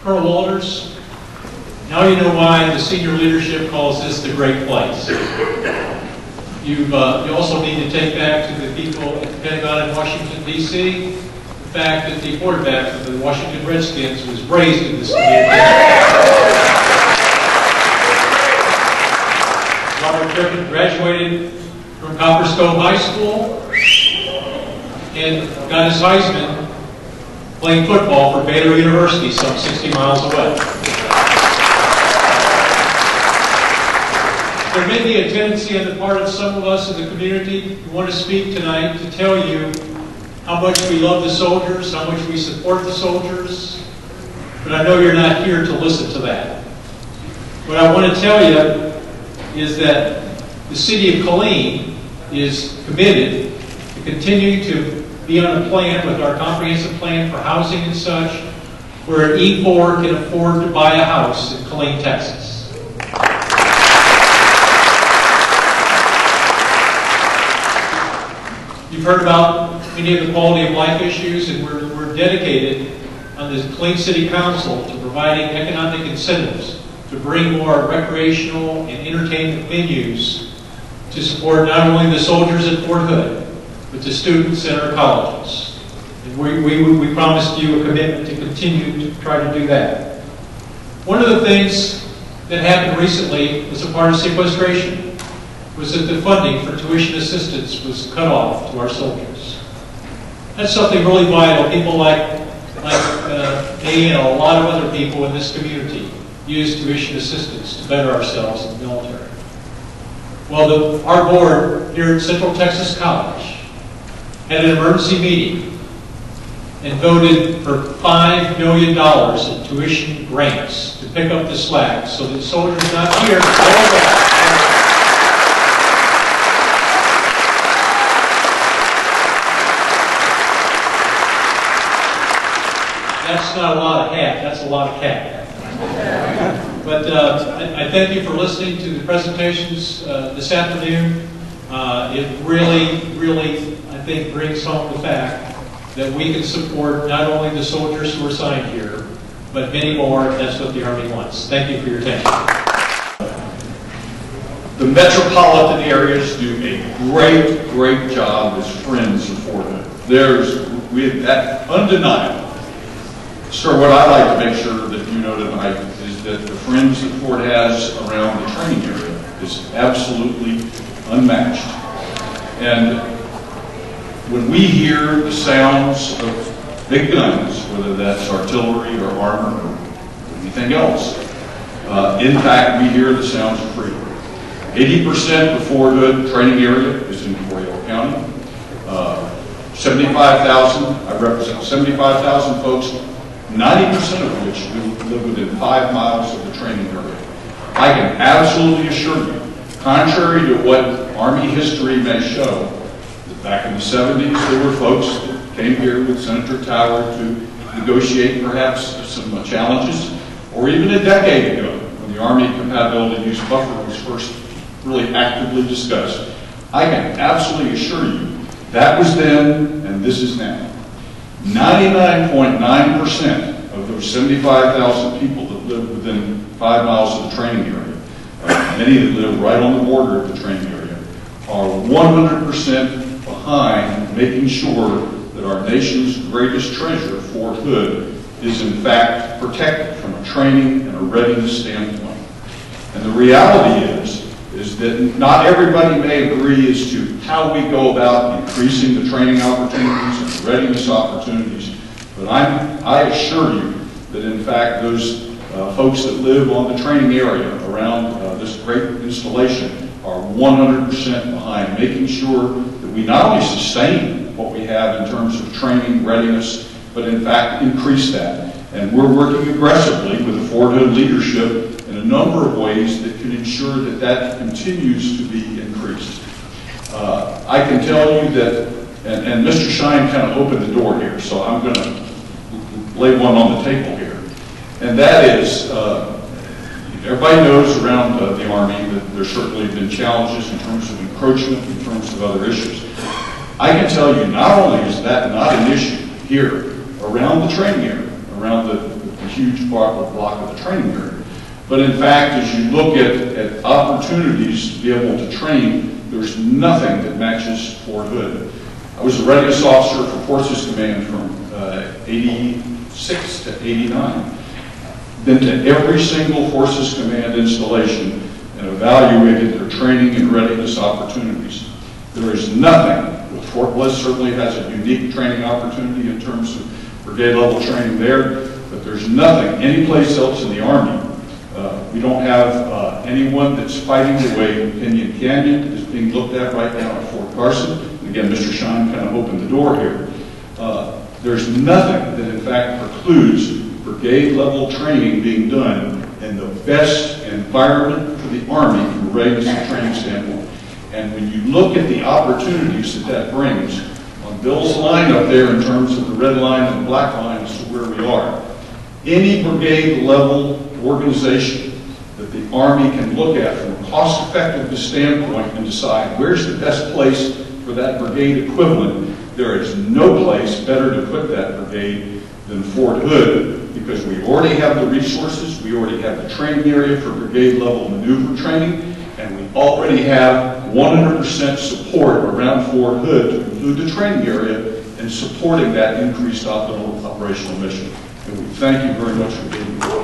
Colonel Walters, now you know why the senior leadership calls this the great place. You also need to take back to the people at the Pentagon in Washington, D.C., the fact that the quarterback of the Washington Redskins was raised in this community. Robert Griffin graduated from Copperscove High School and got his Heisman playing football for Baylor University, some 60 miles away. There may be a tendency on the part of some of us in the community who want to speak tonight to tell you how much we love the soldiers, how much we support the soldiers, but I know you're not here to listen to that. What I want to tell you is that the city of Killeen is committed to continue to be on a plan with our comprehensive plan for housing and such, where an E4 can afford to buy a house in Killeen, Texas. You've heard about many of the quality of life issues, and we're dedicated on the Killeen City Council to providing economic incentives to bring more recreational and entertainment venues to support not only the soldiers at Fort Hood, but the students at our colleges. And we promised you a commitment to continue to try to do that. One of the things that happened recently as a part of sequestration was that the funding for tuition assistance was cut off to our soldiers. That's something really vital. People like me and a lot of other people in this community use tuition assistance to better ourselves in the military. Well, our board here at Central Texas College had an emergency meeting and voted for $5 million in tuition grants to pick up the slack so that soldiers not here That's not a lot of hat, that's a lot of cat. But I thank you for listening to the presentations this afternoon. It really, I think, brings home the fact that we can support not only the soldiers who are assigned here, but many more if that's what the Army wants. Thank you for your attention. The metropolitan areas do a great job as friends of Fort Hood. That's undeniable. Sir, what I'd like to make sure that you know tonight is that the friends that Fort has around the training area is absolutely unmatched. And when we hear the sounds of big guns, whether that's artillery or armor or anything else, in fact, we hear the sounds of freedom. 80% of Fort Hood training area is in Coryell County. 75,000, I represent 75,000 folks, 90% of which live within 5 miles of the training area. I can absolutely assure you, contrary to what Army history may show, that back in the 70s there were folks that came here with Senator Tower to negotiate perhaps some challenges, or even a decade ago when the Army compatibility use buffer was first really actively discussed. I can absolutely assure you that was then and this is now. 99.9% of those 75,000 people that live within 5 miles of the training area, many that live right on the border of the training area, are 100% behind making sure that our nation's greatest treasure, Fort Hood, is in fact protected from a training and a readiness standpoint. And the reality is that not everybody may agree as to how we go about increasing the training opportunities and the readiness opportunities, but I assure you that in fact those folks that live on the training area around this great installation are 100% behind making sure that we not only sustain what we have in terms of training readiness, but in fact increase that. And we're working aggressively with the Fort Hood leadership in a number of ways that can ensure that that continues to be increased. I can tell you that, and Mr. Shine kind of opened the door here, so I'm going to lay one on the table here. And that is, everybody knows around the Army that there's certainly been challenges in terms of encroachment, in terms of other issues. I can tell you not only is that not an issue here around the training area, around the huge block of the training area. But in fact, as you look at opportunities to be able to train, there's nothing that matches Fort Hood. I was a readiness officer for Forces Command from 86 to 89. Been to every single Forces Command installation and evaluated their training and readiness opportunities. There is nothing. Fort Bliss certainly has a unique training opportunity in terms of brigade level training there, but there's nothing anyplace else in the Army. We don't have anyone that's fighting the way Pinyon Canyon is being looked at right now at Fort Carson. And again, Mr. Shine kind of opened the door here. There's nothing that in fact precludes brigade level training being done in the best environment for the Army from a readiness and training standpoint. And when you look at the opportunities that brings, on Bill's line up there in terms of the red line and the black line as to where we are, any brigade level organization that the Army can look at from a cost effectiveness standpoint and decide where's the best place for that brigade equivalent, there is no place better to put that brigade than Fort Hood, because we already have the resources, we already have the training area for brigade level maneuver training, and we already have 100% support around Fort Hood to include the training area and supporting that increased operational mission. And we thank you very much for being here.